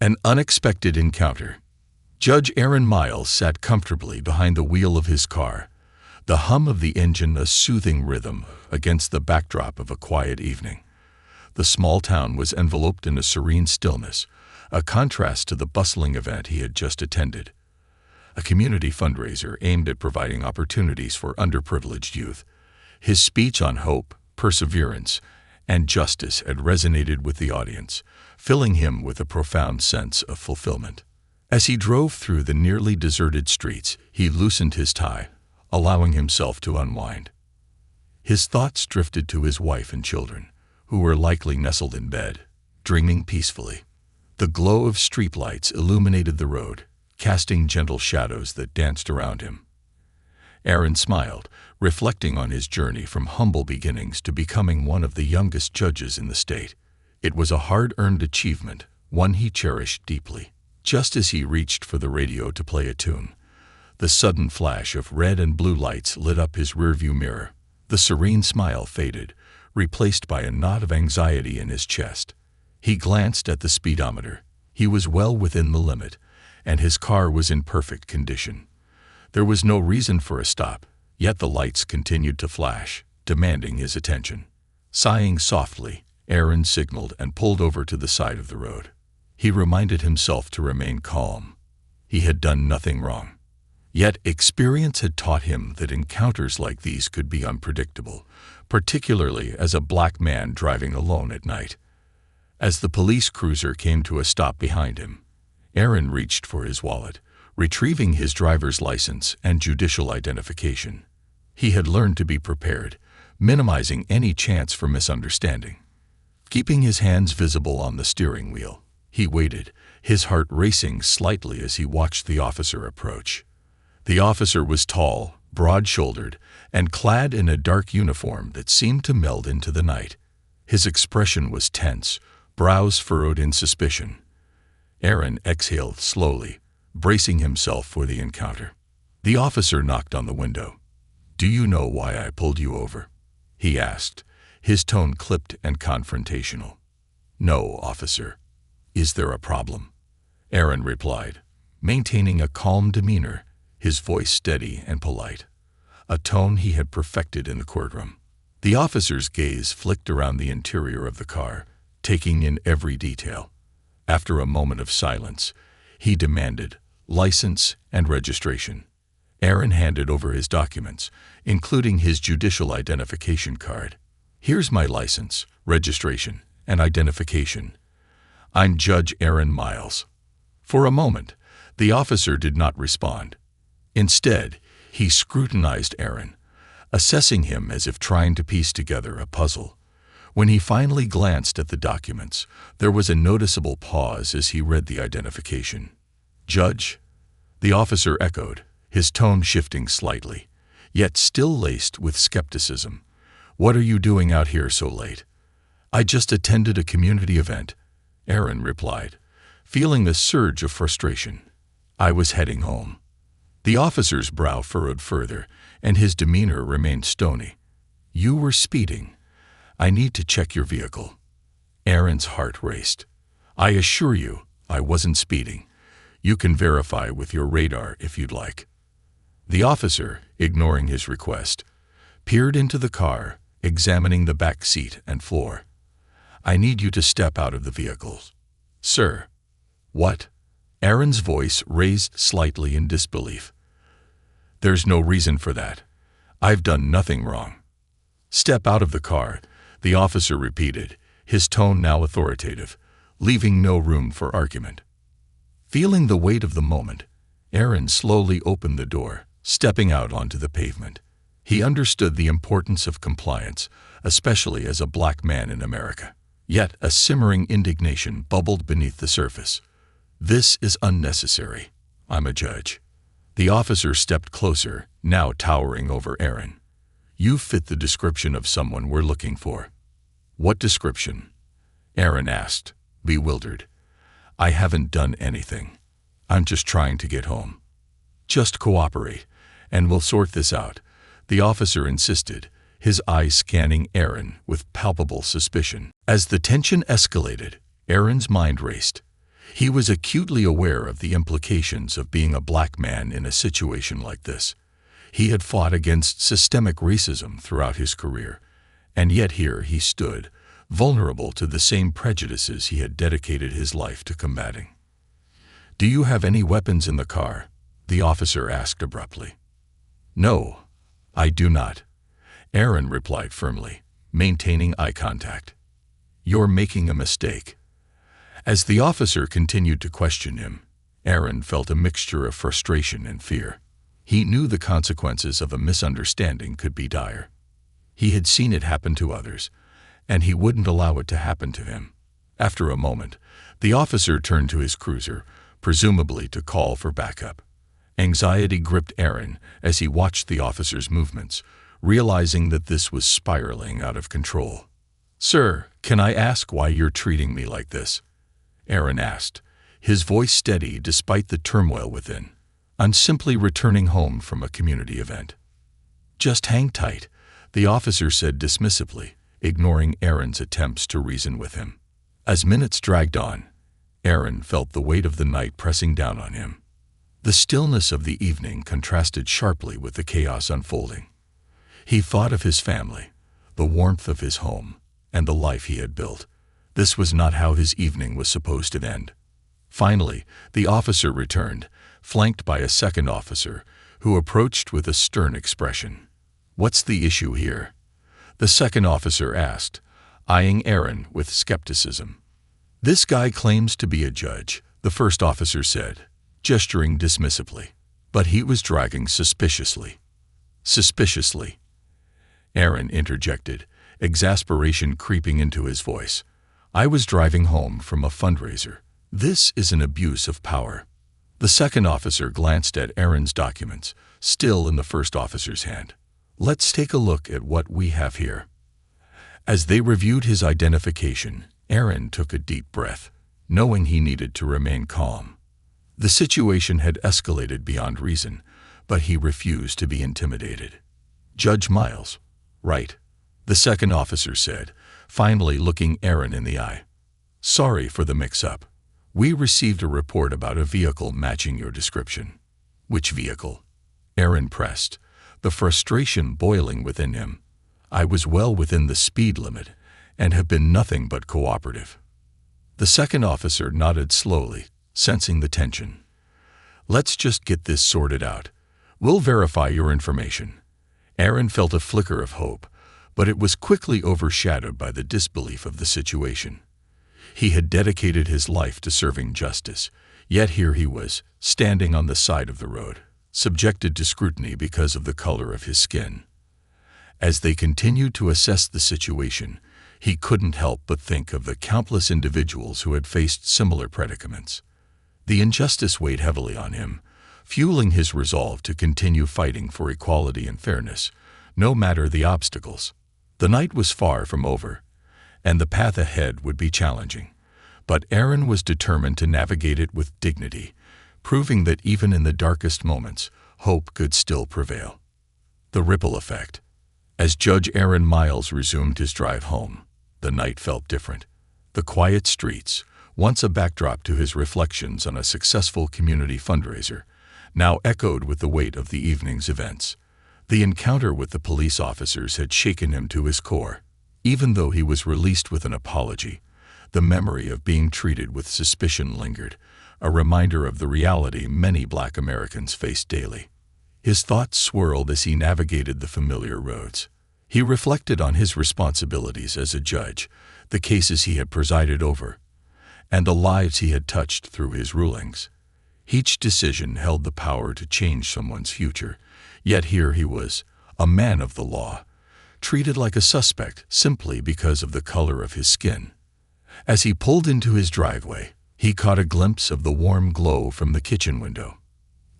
An unexpected encounter. Judge Aaron Miles sat comfortably behind the wheel of his car, the hum of the engine a soothing rhythm against the backdrop of a quiet evening. The small town was enveloped in a serene stillness, a contrast to the bustling event he had just attended. A community fundraiser aimed at providing opportunities for underprivileged youth. His speech on hope, perseverance, and justice had resonated with the audience, filling him with a profound sense of fulfillment. As he drove through the nearly deserted streets, he loosened his tie, allowing himself to unwind. His thoughts drifted to his wife and children, who were likely nestled in bed, dreaming peacefully. The glow of streetlights illuminated the road, casting gentle shadows that danced around him. Aaron smiled, reflecting on his journey from humble beginnings to becoming one of the youngest judges in the state. It was a hard-earned achievement, one he cherished deeply. Just as he reached for the radio to play a tune, the sudden flash of red and blue lights lit up his rearview mirror. The serene smile faded, replaced by a knot of anxiety in his chest. He glanced at the speedometer. He was well within the limit, and his car was in perfect condition. There was no reason for a stop, yet the lights continued to flash, demanding his attention. Sighing softly, Aaron signaled and pulled over to the side of the road. He reminded himself to remain calm. He had done nothing wrong. Yet experience had taught him that encounters like these could be unpredictable, particularly as a black man driving alone at night. As the police cruiser came to a stop behind him, Aaron reached for his wallet, retrieving his driver's license and judicial identification. He had learned to be prepared, minimizing any chance for misunderstanding. Keeping his hands visible on the steering wheel, he waited, his heart racing slightly as he watched the officer approach. The officer was tall, broad-shouldered, and clad in a dark uniform that seemed to meld into the night. His expression was tense, brows furrowed in suspicion. Aaron exhaled slowly, bracing himself for the encounter. The officer knocked on the window. "Do you know why I pulled you over?" he asked, his tone clipped and confrontational. "No, officer." "Is there a problem?" Aaron replied, maintaining a calm demeanor, his voice steady and polite, a tone he had perfected in the courtroom. The officer's gaze flicked around the interior of the car, taking in every detail. After a moment of silence, he demanded license and registration. Aaron handed over his documents, including his judicial identification card. "Here's my license, registration, and identification. I'm Judge Aaron Miles." For a moment, the officer did not respond. Instead, he scrutinized Aaron, assessing him as if trying to piece together a puzzle. When he finally glanced at the documents, there was a noticeable pause as he read the identification. "Judge?" the officer echoed, his tone shifting slightly, yet still laced with skepticism. "What are you doing out here so late?" "I just attended a community event," Aaron replied, feeling a surge of frustration. "I was heading home." The officer's brow furrowed further, and his demeanor remained stony. "You were speeding. I need to check your vehicle." Aaron's heart raced. "I assure you, I wasn't speeding. You can verify with your radar if you'd like." The officer, ignoring his request, peered into the car, examining the back seat and floor. "I need you to step out of the vehicle." "Sir." "What?" Aaron's voice raised slightly in disbelief. "There's no reason for that. I've done nothing wrong." "Step out of the car," the officer repeated, his tone now authoritative, leaving no room for argument. Feeling the weight of the moment, Aaron slowly opened the door, stepping out onto the pavement. He understood the importance of compliance, especially as a black man in America. Yet a simmering indignation bubbled beneath the surface. "This is unnecessary. I'm a judge." The officer stepped closer, now towering over Aaron. "You fit the description of someone we're looking for." "What description?" Aaron asked, bewildered. "I haven't done anything. I'm just trying to get home." "Just cooperate, and we'll sort this out," the officer insisted, his eyes scanning Aaron with palpable suspicion. As the tension escalated, Aaron's mind raced. He was acutely aware of the implications of being a black man in a situation like this. He had fought against systemic racism throughout his career, and yet here he stood, vulnerable to the same prejudices he had dedicated his life to combating. "Do you have any weapons in the car?" the officer asked abruptly. "No, I do not," Aaron replied firmly, maintaining eye contact. "You're making a mistake." As the officer continued to question him, Aaron felt a mixture of frustration and fear. He knew the consequences of a misunderstanding could be dire. He had seen it happen to others, and he wouldn't allow it to happen to him. After a moment, the officer turned to his cruiser, presumably to call for backup. Anxiety gripped Aaron as he watched the officer's movements, realizing that this was spiraling out of control. "Sir, can I ask why you're treating me like this?" Aaron asked, his voice steady despite the turmoil within. "I'm simply returning home from a community event." "Just hang tight," the officer said dismissively, ignoring Aaron's attempts to reason with him. As minutes dragged on, Aaron felt the weight of the night pressing down on him. The stillness of the evening contrasted sharply with the chaos unfolding. He thought of his family, the warmth of his home, and the life he had built. This was not how his evening was supposed to end. Finally, the officer returned, flanked by a second officer, who approached with a stern expression. "What's the issue here?" the second officer asked, eyeing Aaron with skepticism. "This guy claims to be a judge," the first officer said, gesturing dismissively, "but he was driving suspiciously." "Suspiciously?" Aaron interjected, exasperation creeping into his voice. "I was driving home from a fundraiser. This is an abuse of power." The second officer glanced at Aaron's documents, still in the first officer's hand. "Let's take a look at what we have here." As they reviewed his identification, Aaron took a deep breath, knowing he needed to remain calm. The situation had escalated beyond reason, but he refused to be intimidated. "Judge Miles, right?" the second officer said, finally looking Aaron in the eye. "Sorry for the mix-up. We received a report about a vehicle matching your description." "Which vehicle?" Aaron pressed, the frustration boiling within him. "I was well within the speed limit and have been nothing but cooperative." The second officer nodded slowly, sensing the tension. "Let's just get this sorted out. We'll verify your information." Aaron felt a flicker of hope, but it was quickly overshadowed by the disbelief of the situation. He had dedicated his life to serving justice, yet here he was, standing on the side of the road, subjected to scrutiny because of the color of his skin. As they continued to assess the situation, he couldn't help but think of the countless individuals who had faced similar predicaments. The injustice weighed heavily on him, fueling his resolve to continue fighting for equality and fairness, no matter the obstacles. The night was far from over, and the path ahead would be challenging, but Aaron was determined to navigate it with dignity, proving that even in the darkest moments, hope could still prevail. The ripple effect. As Judge Aaron Miles resumed his drive home, the night felt different. The quiet streets, once a backdrop to his reflections on a successful community fundraiser, now echoed with the weight of the evening's events. The encounter with the police officers had shaken him to his core. Even though he was released with an apology, the memory of being treated with suspicion lingered, a reminder of the reality many Black Americans face daily. His thoughts swirled as he navigated the familiar roads. He reflected on his responsibilities as a judge, the cases he had presided over, and the lives he had touched through his rulings. Each decision held the power to change someone's future, yet here he was, a man of the law, treated like a suspect simply because of the color of his skin. As he pulled into his driveway, he caught a glimpse of the warm glow from the kitchen window.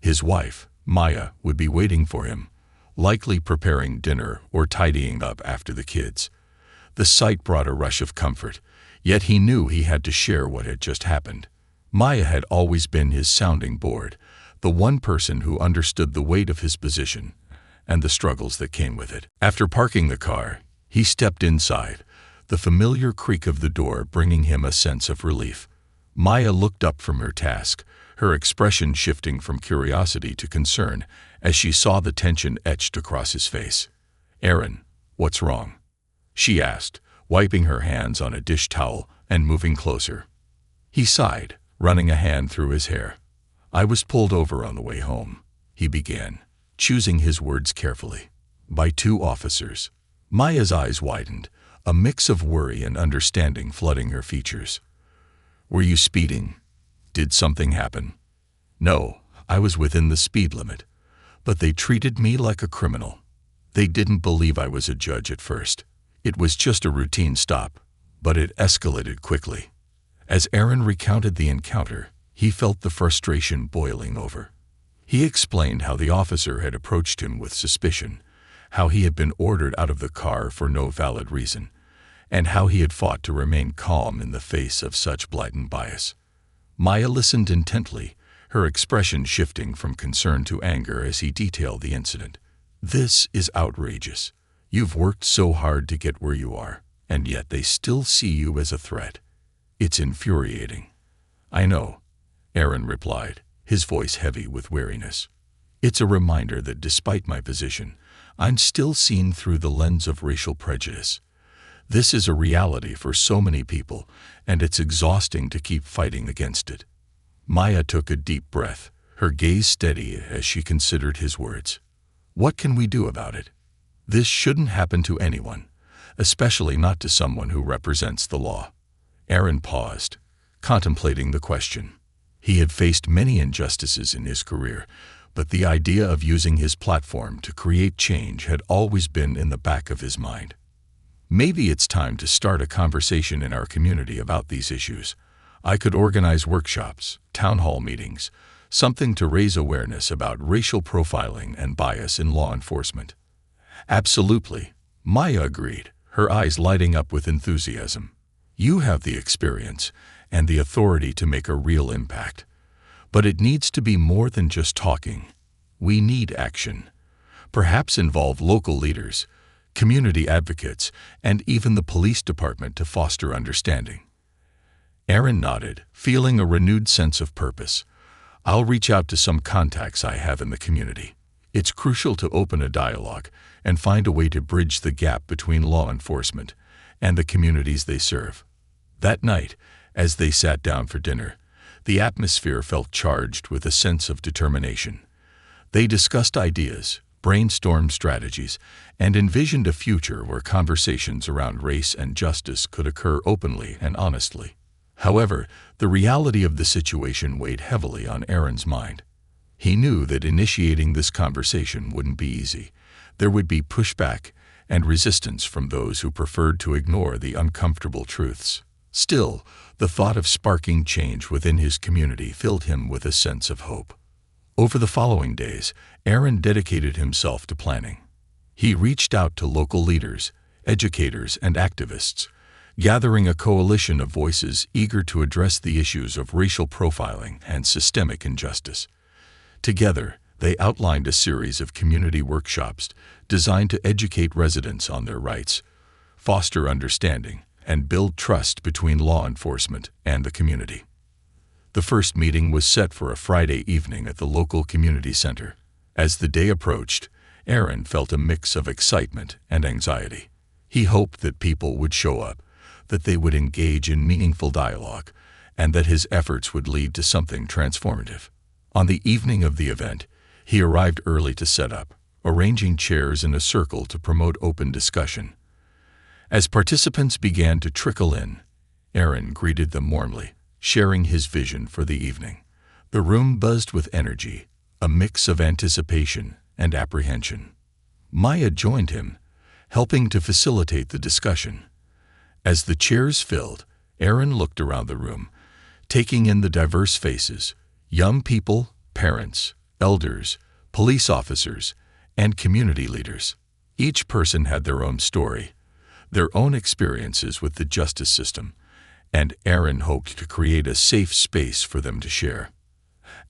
His wife, Maya, would be waiting for him, likely preparing dinner or tidying up after the kids. The sight brought a rush of comfort, yet he knew he had to share what had just happened. Maya had always been his sounding board, the one person who understood the weight of his position and the struggles that came with it. After parking the car, he stepped inside, the familiar creak of the door bringing him a sense of relief. Maya looked up from her task, her expression shifting from curiosity to concern as she saw the tension etched across his face. "Aaron, what's wrong?" she asked, wiping her hands on a dish towel and moving closer. He sighed, running a hand through his hair. "I was pulled over on the way home," he began, choosing his words carefully. "By two officers." Maya's eyes widened, a mix of worry and understanding flooding her features. "Were you speeding? Did something happen?" "No, I was within the speed limit, but they treated me like a criminal. They didn't believe I was a judge at first. It was just a routine stop, but it escalated quickly." As Aaron recounted the encounter, he felt the frustration boiling over. He explained how the officer had approached him with suspicion, how he had been ordered out of the car for no valid reason, and how he had fought to remain calm in the face of such blatant bias. Maya listened intently, her expression shifting from concern to anger as he detailed the incident. "This is outrageous. You've worked so hard to get where you are, and yet they still see you as a threat. It's infuriating." "I know," Aaron replied, his voice heavy with weariness. "It's a reminder that despite my position, I'm still seen through the lens of racial prejudice. This is a reality for so many people, and it's exhausting to keep fighting against it." Maya took a deep breath, her gaze steady as she considered his words. "What can we do about it? This shouldn't happen to anyone, especially not to someone who represents the law." Aaron paused, contemplating the question. He had faced many injustices in his career, but the idea of using his platform to create change had always been in the back of his mind. "Maybe it's time to start a conversation in our community about these issues. I could organize workshops, town hall meetings, something to raise awareness about racial profiling and bias in law enforcement." "Absolutely," Maya agreed, her eyes lighting up with enthusiasm. "You have the experience and the authority to make a real impact. But it needs to be more than just talking. We need action. Perhaps involve local leaders, community advocates, and even the police department to foster understanding." Aaron nodded, feeling a renewed sense of purpose. "I'll reach out to some contacts I have in the community. It's crucial to open a dialogue and find a way to bridge the gap between law enforcement and the communities they serve." That night, as they sat down for dinner, the atmosphere felt charged with a sense of determination. They discussed ideas, brainstormed strategies, and envisioned a future where conversations around race and justice could occur openly and honestly. However, the reality of the situation weighed heavily on Aaron's mind. He knew that initiating this conversation wouldn't be easy. There would be pushback and resistance from those who preferred to ignore the uncomfortable truths. Still, the thought of sparking change within his community filled him with a sense of hope. Over the following days, Aaron dedicated himself to planning. He reached out to local leaders, educators, and activists, gathering a coalition of voices eager to address the issues of racial profiling and systemic injustice. Together, they outlined a series of community workshops designed to educate residents on their rights, foster understanding, and build trust between law enforcement and the community. The first meeting was set for a Friday evening at the local community center. As the day approached, Aaron felt a mix of excitement and anxiety. He hoped that people would show up, that they would engage in meaningful dialogue, and that his efforts would lead to something transformative. On the evening of the event, he arrived early to set up, arranging chairs in a circle to promote open discussion. As participants began to trickle in, Aaron greeted them warmly, sharing his vision for the evening. The room buzzed with energy, a mix of anticipation and apprehension. Maya joined him, helping to facilitate the discussion. As the chairs filled, Aaron looked around the room, taking in the diverse faces, young people, parents, elders, police officers, and community leaders. Each person had their own story, their own experiences with the justice system, and Aaron hoped to create a safe space for them to share.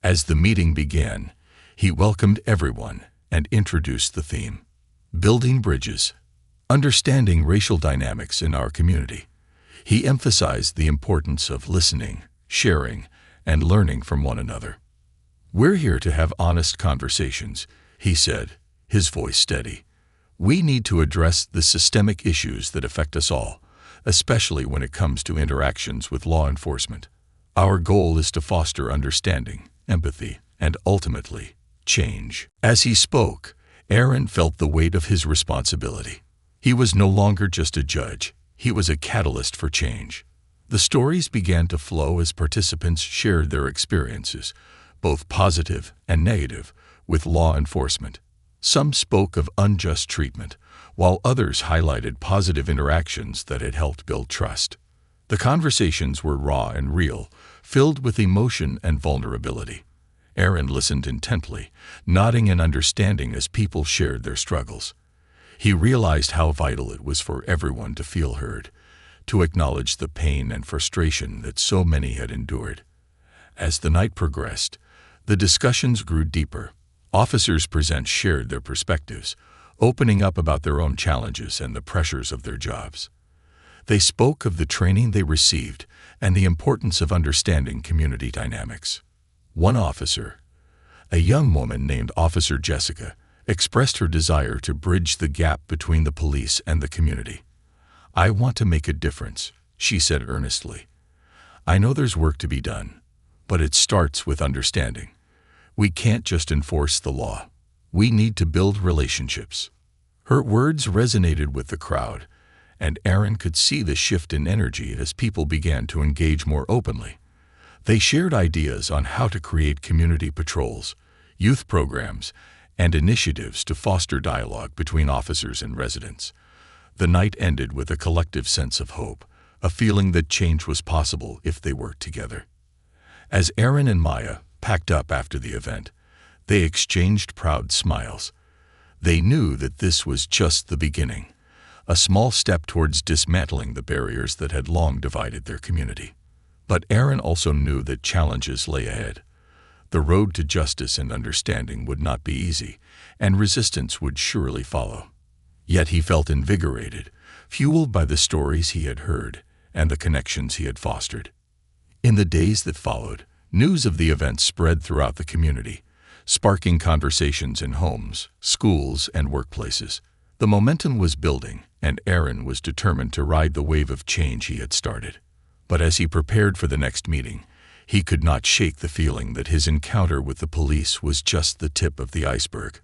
As the meeting began, he welcomed everyone and introduced the theme: Building Bridges, Understanding Racial Dynamics in Our Community. He emphasized the importance of listening, sharing, and learning from one another. "We're here to have honest conversations," he said, his voice steady. "We need to address the systemic issues that affect us all, especially when it comes to interactions with law enforcement. Our goal is to foster understanding, empathy, and ultimately, change." As he spoke, Aaron felt the weight of his responsibility. He was no longer just a judge, he was a catalyst for change. The stories began to flow as participants shared their experiences, both positive and negative, with law enforcement. Some spoke of unjust treatment, while others highlighted positive interactions that had helped build trust. The conversations were raw and real, filled with emotion and vulnerability. Aaron listened intently, nodding in understanding as people shared their struggles. He realized how vital it was for everyone to feel heard, to acknowledge the pain and frustration that so many had endured. As the night progressed, the discussions grew deeper. Officers present shared their perspectives, opening up about their own challenges and the pressures of their jobs. They spoke of the training they received and the importance of understanding community dynamics. One officer, a young woman named Officer Jessica, expressed her desire to bridge the gap between the police and the community. "I want to make a difference," she said earnestly. "I know there's work to be done, but it starts with understanding. We can't just enforce the law. We need to build relationships." Her words resonated with the crowd, and Aaron could see the shift in energy as people began to engage more openly. They shared ideas on how to create community patrols, youth programs, and initiatives to foster dialogue between officers and residents. The night ended with a collective sense of hope, a feeling that change was possible if they worked together. As Aaron and Maya packed up after the event, they exchanged proud smiles. They knew that this was just the beginning, a small step towards dismantling the barriers that had long divided their community. But Aaron also knew that challenges lay ahead. The road to justice and understanding would not be easy, and resistance would surely follow. Yet he felt invigorated, fueled by the stories he had heard and the connections he had fostered. In the days that followed, news of the event spread throughout the community, sparking conversations in homes, schools, and workplaces. The momentum was building, and Aaron was determined to ride the wave of change he had started. But as he prepared for the next meeting, he could not shake the feeling that his encounter with the police was just the tip of the iceberg.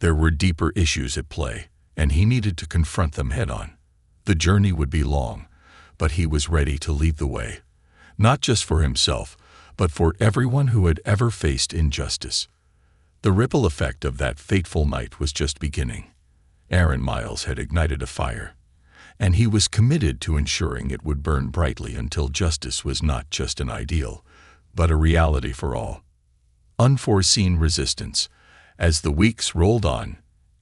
There were deeper issues at play, and he needed to confront them head-on. The journey would be long, but he was ready to lead the way, not just for himself, but for everyone who had ever faced injustice. The ripple effect of that fateful night was just beginning. Aaron Miles had ignited a fire, and he was committed to ensuring it would burn brightly until justice was not just an ideal, but a reality for all. Unforeseen resistance. As the weeks rolled on,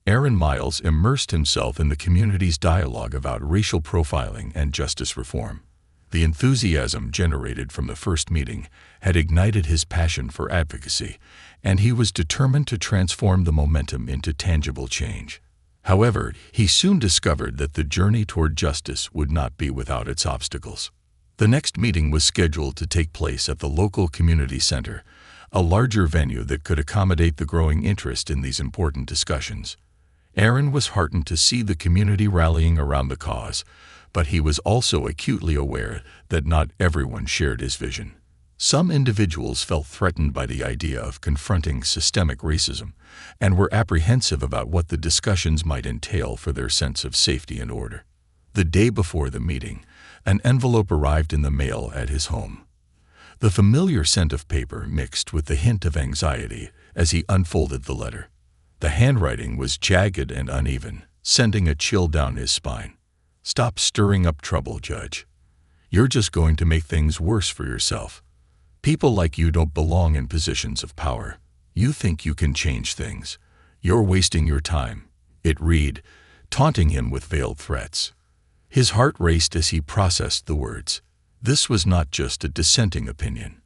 Aaron Miles immersed himself in the community's dialogue about racial profiling and justice reform. The enthusiasm generated from the first meeting had ignited his passion for advocacy, and he was determined to transform the momentum into tangible change. However, he soon discovered that the journey toward justice would not be without its obstacles. The next meeting was scheduled to take place at the local community center, a larger venue that could accommodate the growing interest in these important discussions. Aaron was heartened to see the community rallying around the cause, but he was also acutely aware that not everyone shared his vision. Some individuals felt threatened by the idea of confronting systemic racism and were apprehensive about what the discussions might entail for their sense of safety and order. The day before the meeting, an envelope arrived in the mail at his home. The familiar scent of paper mixed with the hint of anxiety as he unfolded the letter. The handwriting was jagged and uneven, sending a chill down his spine. "Stop stirring up trouble, Judge. You're just going to make things worse for yourself. People like you don't belong in positions of power. You think you can change things. You're wasting your time," it read, taunting him with veiled threats. His heart raced as he processed the words. This was not just a dissenting opinion.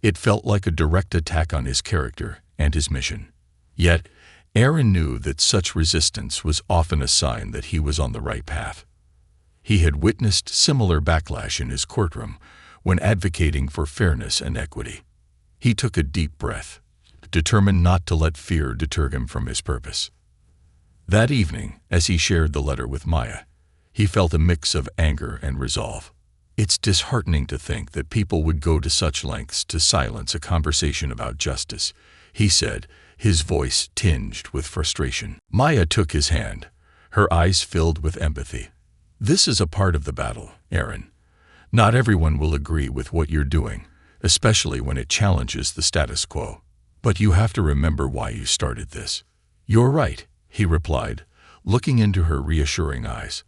It felt like a direct attack on his character and his mission. Yet, Aaron knew that such resistance was often a sign that he was on the right path. He had witnessed similar backlash in his courtroom, when advocating for fairness and equity. He took a deep breath, determined not to let fear deter him from his purpose. That evening, as he shared the letter with Maya, he felt a mix of anger and resolve. It's disheartening to think that people would go to such lengths to silence a conversation about justice, he said, his voice tinged with frustration. Maya took his hand, her eyes filled with empathy. This is a part of the battle, Aaron. Not everyone will agree with what you're doing, especially when it challenges the status quo. But you have to remember why you started this. You're right, he replied, looking into her reassuring eyes.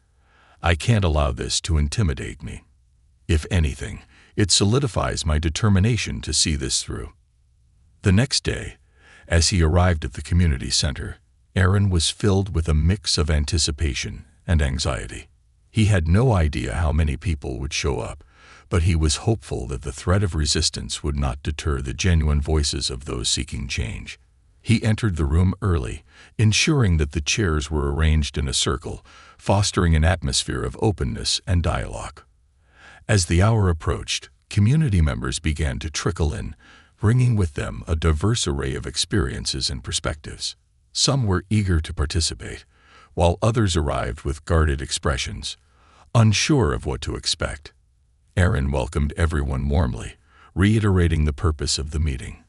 I can't allow this to intimidate me. If anything, it solidifies my determination to see this through. The next day, as he arrived at the community center, Aaron was filled with a mix of anticipation and anxiety. He had no idea how many people would show up, but he was hopeful that the threat of resistance would not deter the genuine voices of those seeking change. He entered the room early, ensuring that the chairs were arranged in a circle, fostering an atmosphere of openness and dialogue. As the hour approached, community members began to trickle in, bringing with them a diverse array of experiences and perspectives. Some were eager to participate, while others arrived with guarded expressions, unsure of what to expect. Aaron welcomed everyone warmly, reiterating the purpose of the meeting: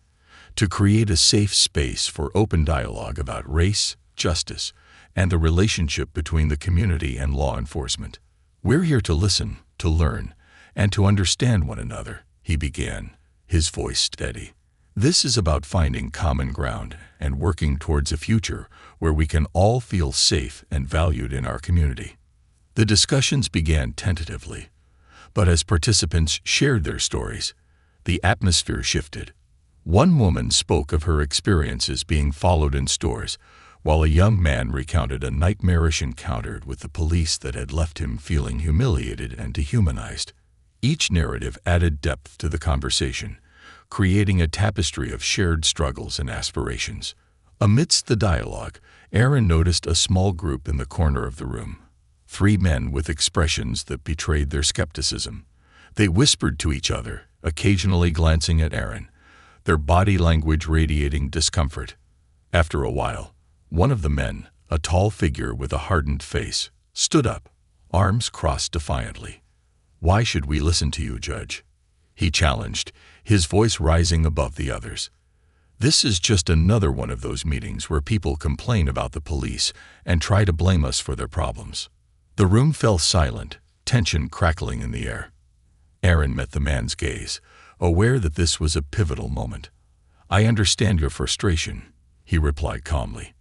to create a safe space for open dialogue about race, justice, and the relationship between the community and law enforcement. We're here to listen, to learn, and to understand one another, he began, his voice steady. This is about finding common ground and working towards a future where we can all feel safe and valued in our community. The discussions began tentatively, but as participants shared their stories, the atmosphere shifted. One woman spoke of her experiences being followed in stores, while a young man recounted a nightmarish encounter with the police that had left him feeling humiliated and dehumanized. Each narrative added depth to the conversation, creating a tapestry of shared struggles and aspirations. Amidst the dialogue, Aaron noticed a small group in the corner of the room. 3 men with expressions that betrayed their skepticism. They whispered to each other, occasionally glancing at Aaron, their body language radiating discomfort. After a while, one of the men, a tall figure with a hardened face, stood up, arms crossed defiantly. "Why should we listen to you, Judge?" he challenged, his voice rising above the others. "This is just another one of those meetings where people complain about the police and try to blame us for their problems." The room fell silent, tension crackling in the air. Aaron met the man's gaze, aware that this was a pivotal moment. "I understand your frustration," he replied calmly.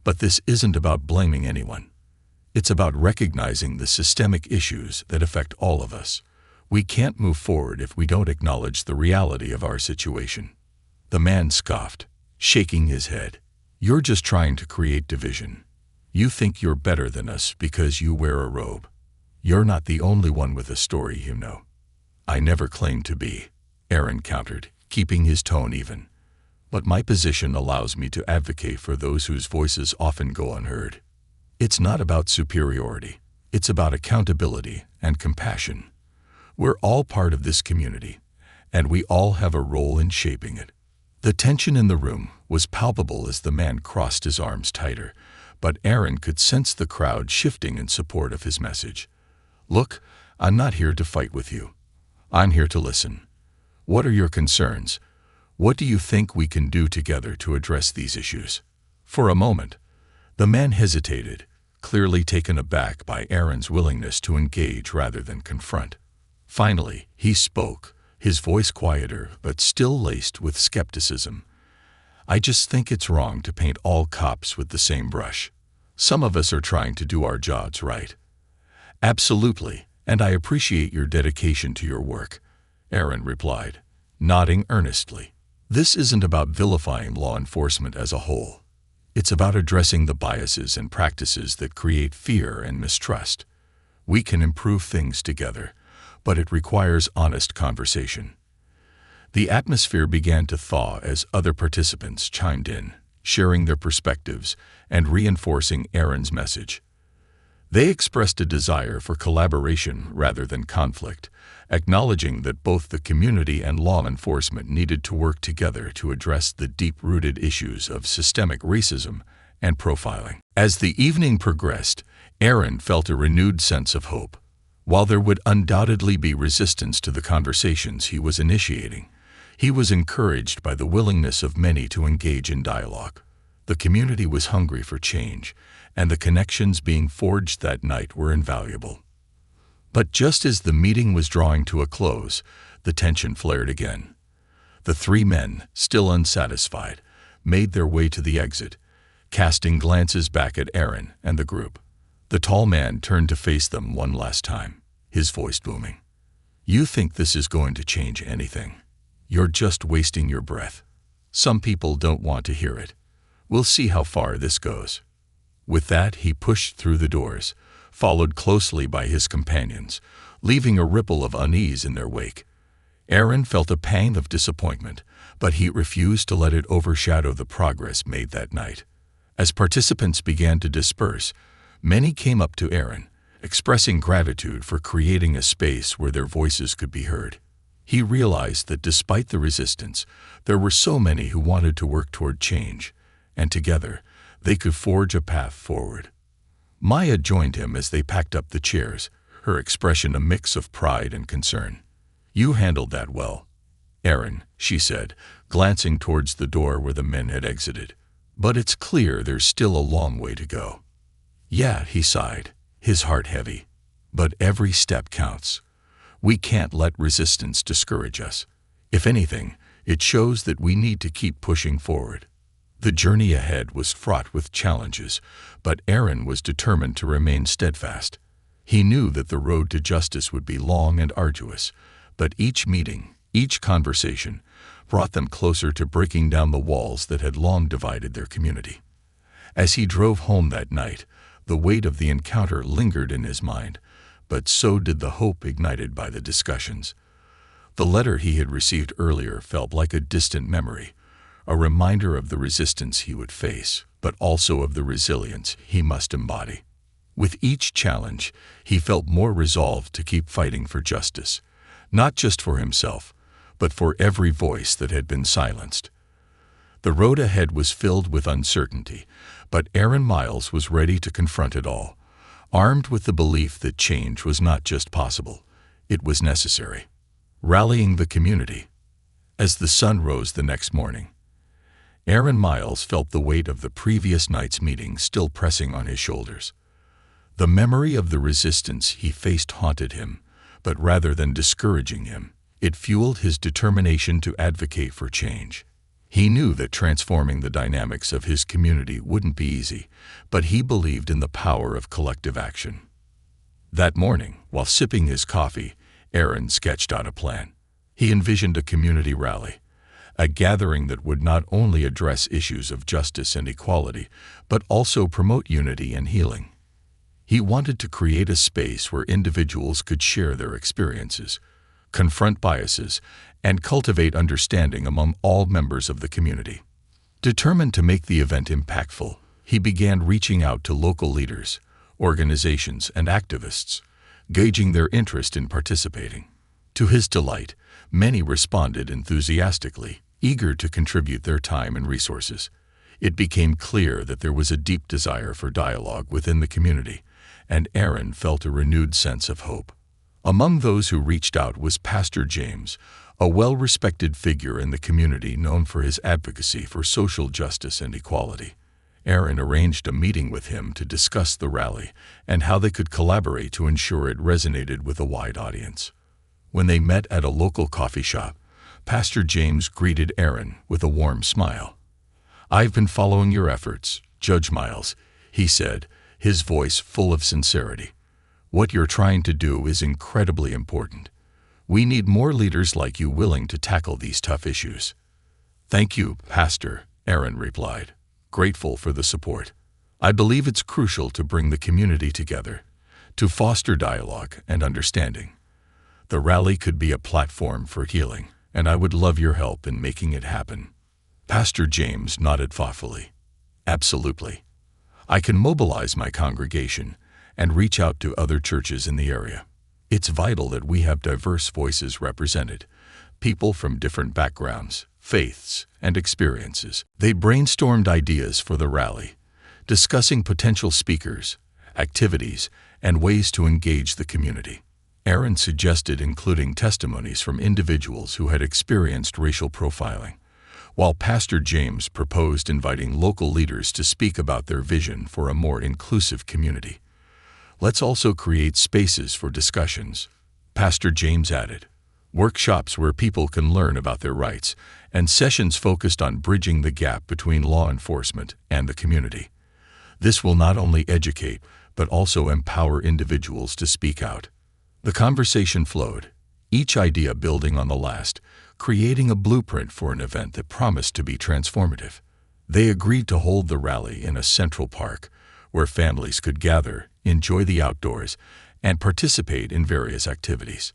"But this isn't about blaming anyone. It's about recognizing the systemic issues that affect all of us. We can't move forward if we don't acknowledge the reality of our situation." The man scoffed, shaking his head. "You're just trying to create division. You think you're better than us because you wear a robe. You're not the only one with a story, you know." "I never claimed to be," Aaron countered, keeping his tone even. "But my position allows me to advocate for those whose voices often go unheard. It's not about superiority. It's about accountability and compassion. We're all part of this community, and we all have a role in shaping it." The tension in the room was palpable as the man crossed his arms tighter, but Aaron could sense the crowd shifting in support of his message. "Look, I'm not here to fight with you. I'm here to listen. What are your concerns? What do you think we can do together to address these issues?" For a moment, the man hesitated, clearly taken aback by Aaron's willingness to engage rather than confront. Finally, he spoke, his voice quieter but still laced with skepticism. "I just think it's wrong to paint all cops with the same brush. Some of us are trying to do our jobs right." "Absolutely, and I appreciate your dedication to your work," Aaron replied, nodding earnestly. "This isn't about vilifying law enforcement as a whole. It's about addressing the biases and practices that create fear and mistrust. We can improve things together, but it requires honest conversation." The atmosphere began to thaw as other participants chimed in, sharing their perspectives and reinforcing Aaron's message. They expressed a desire for collaboration rather than conflict, acknowledging that both the community and law enforcement needed to work together to address the deep-rooted issues of systemic racism and profiling. As the evening progressed, Aaron felt a renewed sense of hope. While there would undoubtedly be resistance to the conversations he was initiating, he was encouraged by the willingness of many to engage in dialogue. The community was hungry for change, and the connections being forged that night were invaluable. But just as the meeting was drawing to a close, the tension flared again. The three men, still unsatisfied, made their way to the exit, casting glances back at Aaron and the group. The tall man turned to face them one last time, his voice booming. "You think this is going to change anything? You're just wasting your breath. Some people don't want to hear it. We'll see how far this goes." With that, he pushed through the doors, followed closely by his companions, leaving a ripple of unease in their wake. Aaron felt a pang of disappointment, but he refused to let it overshadow the progress made that night. As participants began to disperse, many came up to Aaron, expressing gratitude for creating a space where their voices could be heard. He realized that despite the resistance, there were so many who wanted to work toward change, and together, they could forge a path forward. Maya joined him as they packed up the chairs, her expression a mix of pride and concern. "You handled that well, Aaron," she said, glancing towards the door where the men had exited. "But it's clear there's still a long way to go." "Yeah," he sighed, his heart heavy. "But every step counts. We can't let resistance discourage us. If anything, it shows that we need to keep pushing forward." The journey ahead was fraught with challenges, but Aaron was determined to remain steadfast. He knew that the road to justice would be long and arduous, but each meeting, each conversation, brought them closer to breaking down the walls that had long divided their community. As he drove home that night, the weight of the encounter lingered in his mind, but so did the hope ignited by the discussions. The letter he had received earlier felt like a distant memory, a reminder of the resistance he would face, but also of the resilience he must embody. With each challenge, he felt more resolved to keep fighting for justice, not just for himself, but for every voice that had been silenced. The road ahead was filled with uncertainty, but Aaron Miles was ready to confront it all, armed with the belief that change was not just possible, it was necessary. Rallying the community. As the sun rose the next morning, Aaron Miles felt the weight of the previous night's meeting still pressing on his shoulders. The memory of the resistance he faced haunted him, but rather than discouraging him, it fueled his determination to advocate for change. He knew that transforming the dynamics of his community wouldn't be easy, but he believed in the power of collective action. That morning, while sipping his coffee, Aaron sketched out a plan. He envisioned a community rally, a gathering that would not only address issues of justice and equality, but also promote unity and healing. He wanted to create a space where individuals could share their experiences, confront biases, and cultivate understanding among all members of the community. Determined to make the event impactful, he began reaching out to local leaders, organizations, and activists, gauging their interest in participating. To his delight, many responded enthusiastically, eager to contribute their time and resources. It became clear that there was a deep desire for dialogue within the community, and Aaron felt a renewed sense of hope. Among those who reached out was Pastor James, a well-respected figure in the community known for his advocacy for social justice and equality. Aaron arranged a meeting with him to discuss the rally and how they could collaborate to ensure it resonated with a wide audience. When they met at a local coffee shop, Pastor James greeted Aaron with a warm smile. "I've been following your efforts, Judge Miles," he said, his voice full of sincerity. "What you're trying to do is incredibly important. We need more leaders like you willing to tackle these tough issues." "Thank you, Pastor," Aaron replied, grateful for the support. "I believe it's crucial to bring the community together, to foster dialogue and understanding. The rally could be a platform for healing, and I would love your help in making it happen." Pastor James nodded thoughtfully. "Absolutely. I can mobilize my congregation, and reach out to other churches in the area. It's vital that we have diverse voices represented, people from different backgrounds, faiths, and experiences. They brainstormed ideas for the rally, discussing potential speakers, activities, and ways to engage the community. Aaron suggested including testimonies from individuals who had experienced racial profiling, while Pastor James proposed inviting local leaders to speak about their vision for a more inclusive community. Let's also create spaces for discussions, Pastor James added. Workshops where people can learn about their rights, and sessions focused on bridging the gap between law enforcement and the community. This will not only educate, but also empower individuals to speak out. The conversation flowed, each idea building on the last, creating a blueprint for an event that promised to be transformative. They agreed to hold the rally in a central park, where families could gather, enjoy the outdoors, and participate in various activities.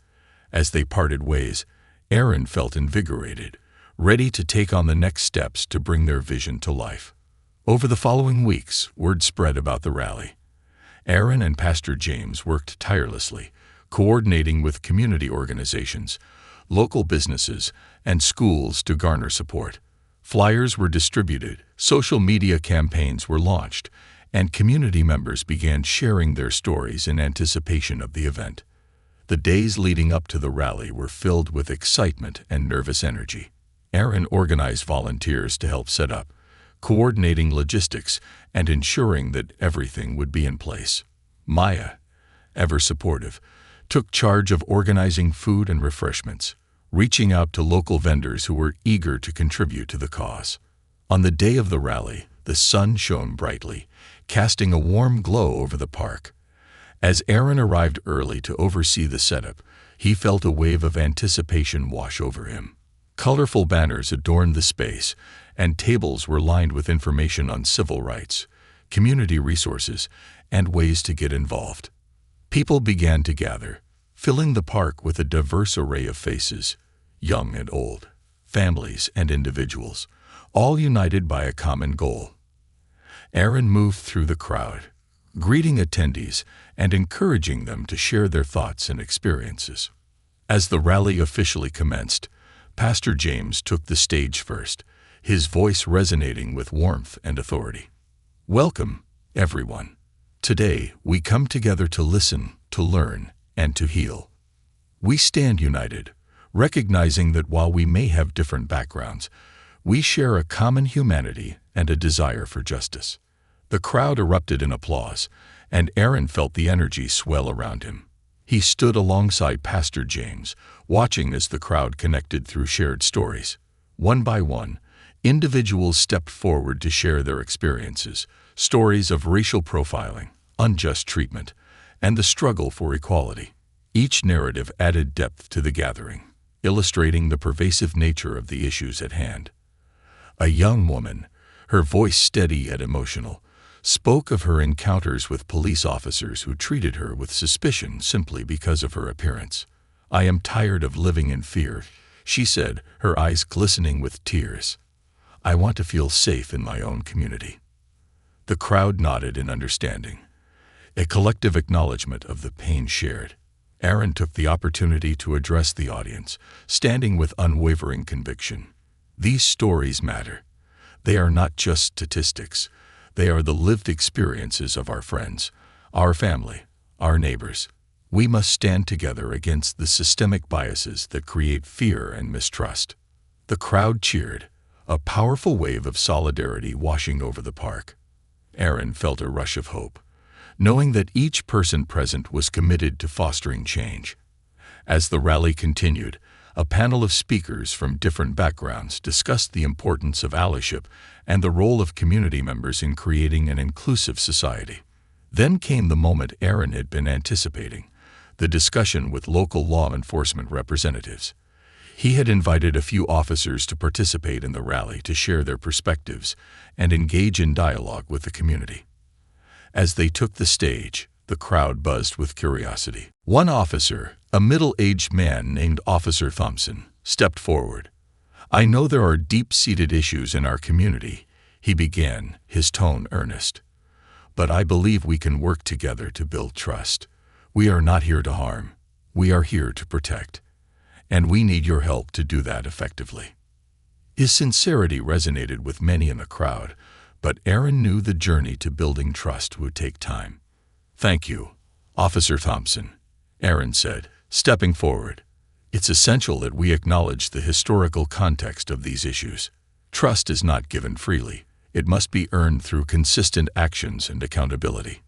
As they parted ways, Aaron felt invigorated, ready to take on the next steps to bring their vision to life. Over the following weeks, word spread about the rally. Aaron and Pastor James worked tirelessly, coordinating with community organizations, local businesses, and schools to garner support. Flyers were distributed, social media campaigns were launched, and community members began sharing their stories in anticipation of the event. The days leading up to the rally were filled with excitement and nervous energy. Aaron organized volunteers to help set up, coordinating logistics and ensuring that everything would be in place. Maya, ever supportive, took charge of organizing food and refreshments, reaching out to local vendors who were eager to contribute to the cause. On the day of the rally, the sun shone brightly, casting a warm glow over the park. As Aaron arrived early to oversee the setup, he felt a wave of anticipation wash over him. Colorful banners adorned the space, and tables were lined with information on civil rights, community resources, and ways to get involved. People began to gather, filling the park with a diverse array of faces, young and old, families and individuals, all united by a common goal. Aaron moved through the crowd, greeting attendees and encouraging them to share their thoughts and experiences. As the rally officially commenced, Pastor James took the stage first, his voice resonating with warmth and authority. Welcome, everyone. Today, we come together to listen, to learn, and to heal. We stand united, recognizing that while we may have different backgrounds, we share a common humanity and a desire for justice. The crowd erupted in applause, and Aaron felt the energy swell around him. He stood alongside Pastor James, watching as the crowd connected through shared stories. One by one, individuals stepped forward to share their experiences, stories of racial profiling, unjust treatment, and the struggle for equality. Each narrative added depth to the gathering, illustrating the pervasive nature of the issues at hand. A young woman, her voice steady yet emotional, spoke of her encounters with police officers who treated her with suspicion simply because of her appearance. "I am tired of living in fear," she said, her eyes glistening with tears. "I want to feel safe in my own community." The crowd nodded in understanding, a collective acknowledgement of the pain shared. Aaron took the opportunity to address the audience, standing with unwavering conviction. These stories matter. They are not just statistics. They are the lived experiences of our friends, our family, our neighbors. We must stand together against the systemic biases that create fear and mistrust. The crowd cheered, a powerful wave of solidarity washing over the park. Aaron felt a rush of hope, knowing that each person present was committed to fostering change. As the rally continued, a panel of speakers from different backgrounds discussed the importance of allyship and the role of community members in creating an inclusive society. Then came the moment Aaron had been anticipating, the discussion with local law enforcement representatives. He had invited a few officers to participate in the rally to share their perspectives and engage in dialogue with the community. As they took the stage, the crowd buzzed with curiosity. One officer, a middle-aged man named Officer Thompson, stepped forward. "I know there are deep-seated issues in our community," he began, his tone earnest. but I believe we can work together to build trust. We are not here to harm. We are here to protect. And we need your help to do that effectively." His sincerity resonated with many in the crowd, but Aaron knew the journey to building trust would take time. "Thank you, Officer Thompson," Aaron said, stepping forward. "It's essential that we acknowledge the historical context of these issues. Trust is not given freely. It must be earned through consistent actions and accountability."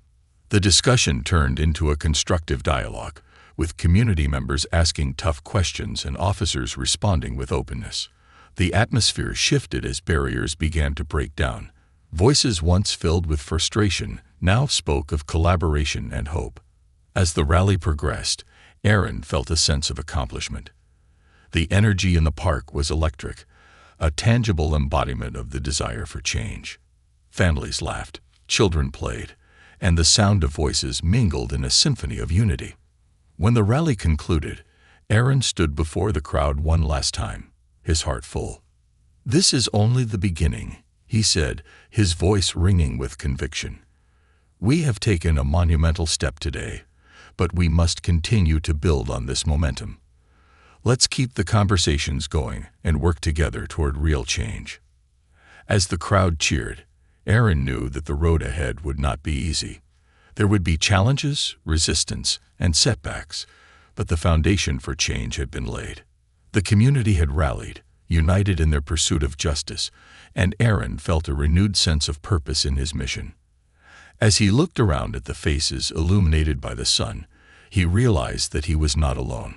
The discussion turned into a constructive dialogue, with community members asking tough questions and officers responding with openness. The atmosphere shifted as barriers began to break down. Voices once filled with frustration now spoke of collaboration and hope. As the rally progressed, Aaron felt a sense of accomplishment. The energy in the park was electric, a tangible embodiment of the desire for change. Families laughed, children played, and the sound of voices mingled in a symphony of unity. When the rally concluded, Aaron stood before the crowd one last time, his heart full. "This is only the beginning," he said, his voice ringing with conviction. "We have taken a monumental step today, but we must continue to build on this momentum. Let's keep the conversations going and work together toward real change." As the crowd cheered, Aaron knew that the road ahead would not be easy. There would be challenges, resistance, and setbacks, but the foundation for change had been laid. The community had rallied, united in their pursuit of justice, and Aaron felt a renewed sense of purpose in his mission. As he looked around at the faces illuminated by the sun, he realized that he was not alone.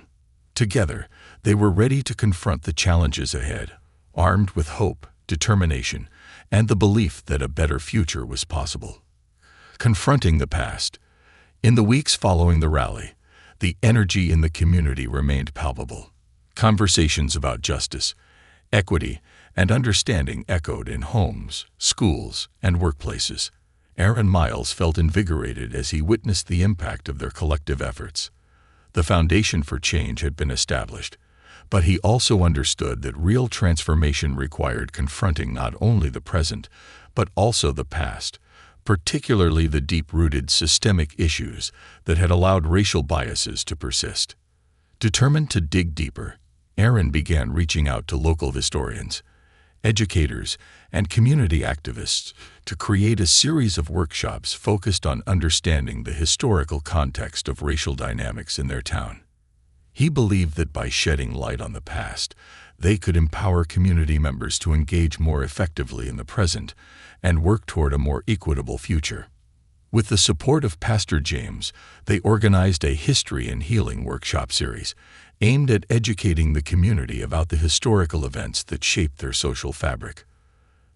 Together, they were ready to confront the challenges ahead, armed with hope, determination, and the belief that a better future was possible. Confronting the past. In the weeks following the rally, the energy in the community remained palpable. Conversations about justice, equity, and understanding echoed in homes, schools, and workplaces. Aaron Miles felt invigorated as he witnessed the impact of their collective efforts. The foundation for change had been established, but he also understood that real transformation required confronting not only the present, but also the past, particularly the deep-rooted systemic issues that had allowed racial biases to persist. Determined to dig deeper, Aaron began reaching out to local historians, educators, and community activists to create a series of workshops focused on understanding the historical context of racial dynamics in their town. He believed that by shedding light on the past, they could empower community members to engage more effectively in the present and work toward a more equitable future. With the support of Pastor James, they organized a History and Healing workshop series aimed at educating the community about the historical events that shaped their social fabric.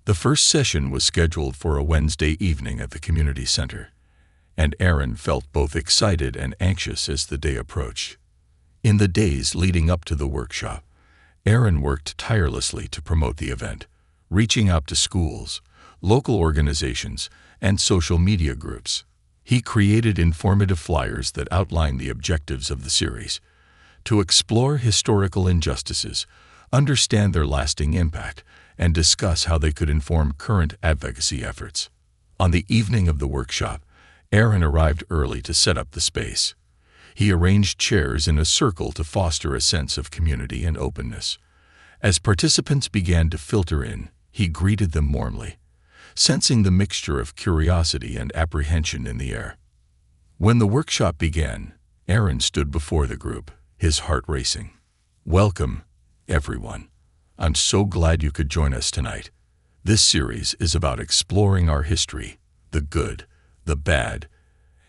The first session was scheduled for a Wednesday evening at the community center, and Aaron felt both excited and anxious as the day approached. In the days leading up to the workshop, Aaron worked tirelessly to promote the event, reaching out to schools, local organizations, and social media groups. He created informative flyers that outlined the objectives of the series: to explore historical injustices, understand their lasting impact, and discuss how they could inform current advocacy efforts. On the evening of the workshop, Aaron arrived early to set up the space. He arranged chairs in a circle to foster a sense of community and openness. As participants began to filter in, he greeted them warmly, sensing the mixture of curiosity and apprehension in the air. When the workshop began, Aaron stood before the group, his heart racing. "Welcome, everyone. I'm so glad you could join us tonight. This series is about exploring our history, the good, the bad,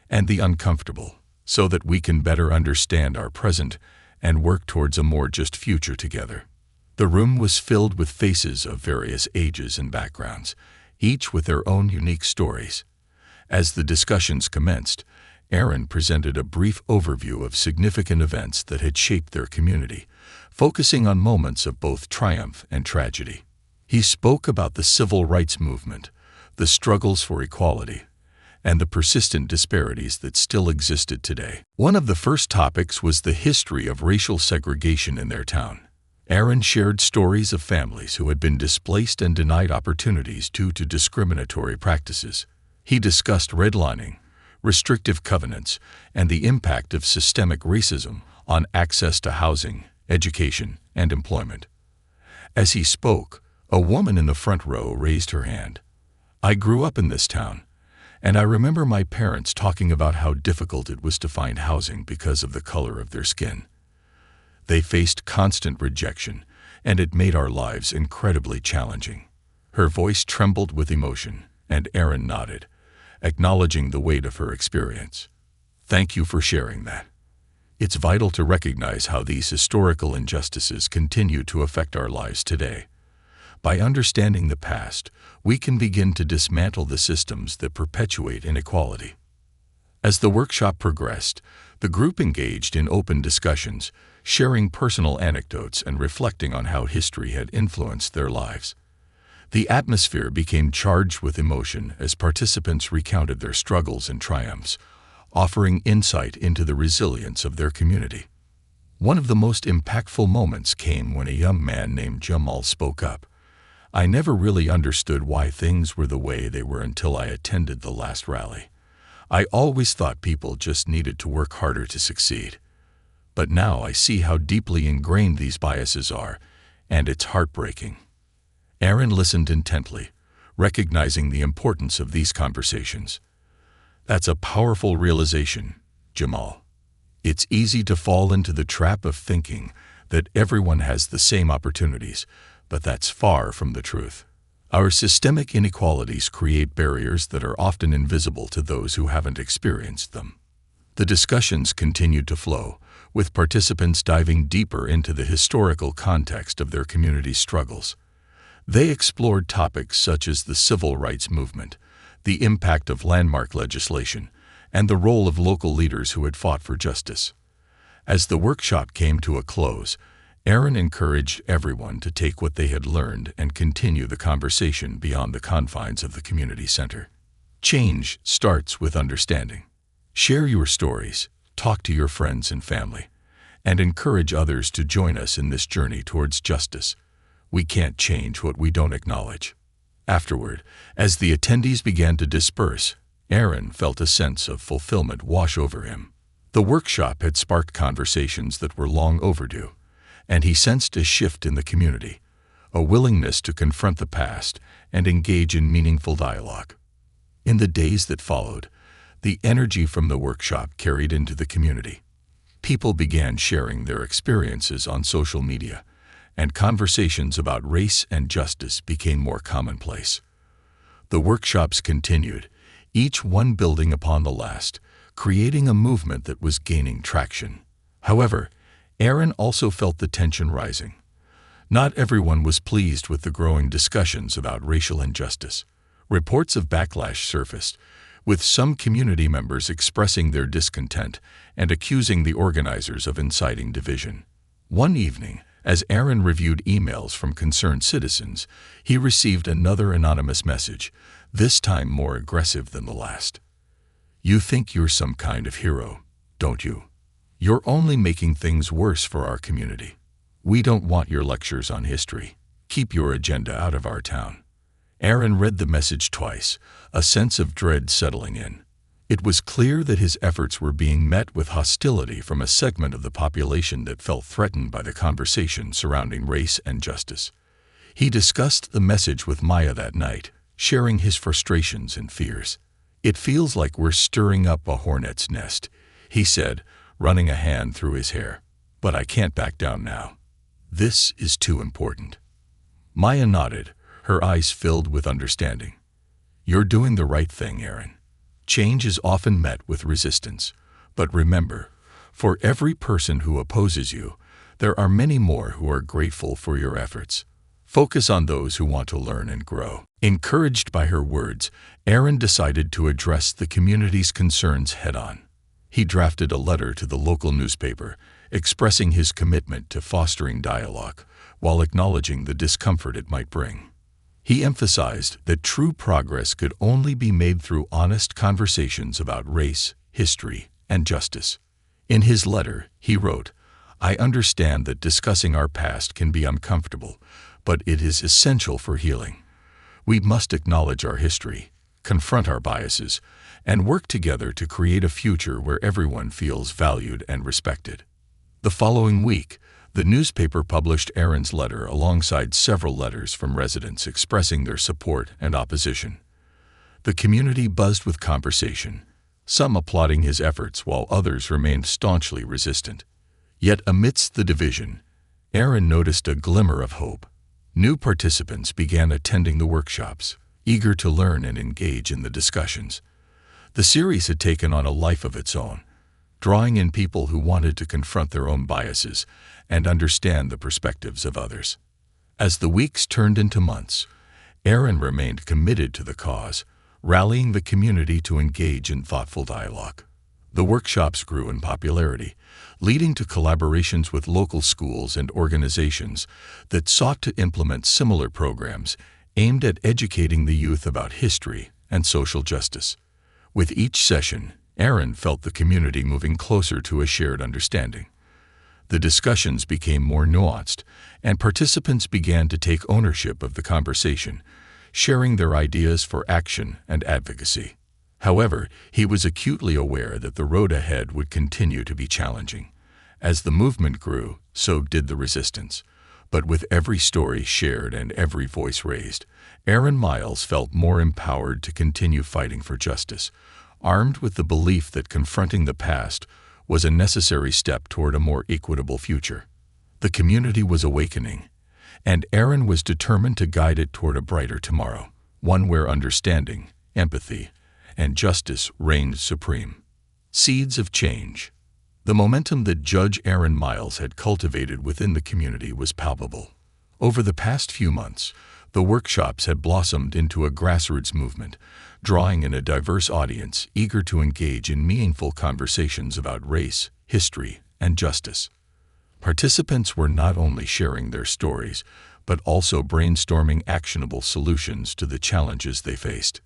and the uncomfortable, so that we can better understand our present and work towards a more just future together." The room was filled with faces of various ages and backgrounds, each with their own unique stories. As the discussions commenced, Aaron presented a brief overview of significant events that had shaped their community, focusing on moments of both triumph and tragedy. He spoke about the civil rights movement, the struggles for equality, and the persistent disparities that still existed today. One of the first topics was the history of racial segregation in their town. Aaron shared stories of families who had been displaced and denied opportunities due to discriminatory practices. He discussed redlining, restrictive covenants, and the impact of systemic racism on access to housing, education, and employment. As he spoke, a woman in the front row raised her hand. "I grew up in this town, and I remember my parents talking about how difficult it was to find housing because of the color of their skin. They faced constant rejection, and it made our lives incredibly challenging." Her voice trembled with emotion, and Erin nodded, acknowledging the weight of her experience. "Thank you for sharing that. It's vital to recognize how these historical injustices continue to affect our lives today. By understanding the past, we can begin to dismantle the systems that perpetuate inequality." As the workshop progressed, the group engaged in open discussions, sharing personal anecdotes and reflecting on how history had influenced their lives. The atmosphere became charged with emotion as participants recounted their struggles and triumphs, offering insight into the resilience of their community. One of the most impactful moments came when a young man named Jamal spoke up. "I never really understood why things were the way they were until I attended the last rally. I always thought people just needed to work harder to succeed. But now I see how deeply ingrained these biases are, and it's heartbreaking." Erin listened intently, recognizing the importance of these conversations. "That's a powerful realization, Jamal. It's easy to fall into the trap of thinking that everyone has the same opportunities, but that's far from the truth. Our systemic inequalities create barriers that are often invisible to those who haven't experienced them." The discussions continued to flow, with participants diving deeper into the historical context of their community's struggles. They explored topics such as the civil rights movement, the impact of landmark legislation, and the role of local leaders who had fought for justice. As the workshop came to a close, Erin encouraged everyone to take what they had learned and continue the conversation beyond the confines of the community center. Change starts with understanding. Share your stories, talk to your friends and family, and encourage others to join us in this journey towards justice. We can't change what we don't acknowledge. Afterward, as the attendees began to disperse, Erin felt a sense of fulfillment wash over him. The workshop had sparked conversations that were long overdue, and he sensed a shift in the community, a willingness to confront the past and engage in meaningful dialogue. In the days that followed, the energy from the workshop carried into the community. People began sharing their experiences on social media, and conversations about race and justice became more commonplace. The workshops continued, each one building upon the last, creating a movement that was gaining traction. However, Erin also felt the tension rising. Not everyone was pleased with the growing discussions about racial injustice. Reports of backlash surfaced, with some community members expressing their discontent and accusing the organizers of inciting division. One evening, as Erin reviewed emails from concerned citizens, he received another anonymous message, this time more aggressive than the last. "You think you're some kind of hero, don't you? You're only making things worse for our community. We don't want your lectures on history. Keep your agenda out of our town." Erin read the message twice, a sense of dread settling in. It was clear that his efforts were being met with hostility from a segment of the population that felt threatened by the conversation surrounding race and justice. He discussed the message with Maya that night, sharing his frustrations and fears. "It feels like we're stirring up a hornet's nest," he said, running a hand through his hair. "But I can't back down now. This is too important." Maya nodded, her eyes filled with understanding. "You're doing the right thing, Erin. Change is often met with resistance, but remember, for every person who opposes you, there are many more who are grateful for your efforts. Focus on those who want to learn and grow." Encouraged by her words, Erin decided to address the community's concerns head-on. He drafted a letter to the local newspaper, expressing his commitment to fostering dialogue, while acknowledging the discomfort it might bring. He emphasized that true progress could only be made through honest conversations about race, history, and justice. In his letter, he wrote, "I understand that discussing our past can be uncomfortable, but it is essential for healing. We must acknowledge our history, confront our biases, and work together to create a future where everyone feels valued and respected. The following week, the newspaper published Aaron's letter alongside several letters from residents expressing their support and opposition. The community buzzed with conversation, some applauding his efforts while others remained staunchly resistant. Yet amidst the division, Aaron noticed a glimmer of hope. New participants began attending the workshops, eager to learn and engage in the discussions. The series had taken on a life of its own, drawing in people who wanted to confront their own biases and understand the perspectives of others. As the weeks turned into months, Aaron remained committed to the cause, rallying the community to engage in thoughtful dialogue. The workshops grew in popularity, leading to collaborations with local schools and organizations that sought to implement similar programs aimed at educating the youth about history and social justice. With each session, Aaron felt the community moving closer to a shared understanding. The discussions became more nuanced, and participants began to take ownership of the conversation, sharing their ideas for action and advocacy. However, he was acutely aware that the road ahead would continue to be challenging. As the movement grew, so did the resistance. But with every story shared and every voice raised, Aaron Miles felt more empowered to continue fighting for justice, armed with the belief that confronting the past was a necessary step toward a more equitable future. The community was awakening, and Aaron was determined to guide it toward a brighter tomorrow, one where understanding, empathy, and justice reigned supreme. Seeds of change. The momentum that Judge Aaron Miles had cultivated within the community was palpable. Over the past few months, the workshops had blossomed into a grassroots movement, drawing in a diverse audience eager to engage in meaningful conversations about race, history, and justice. Participants were not only sharing their stories, but also brainstorming actionable solutions to the challenges they faced.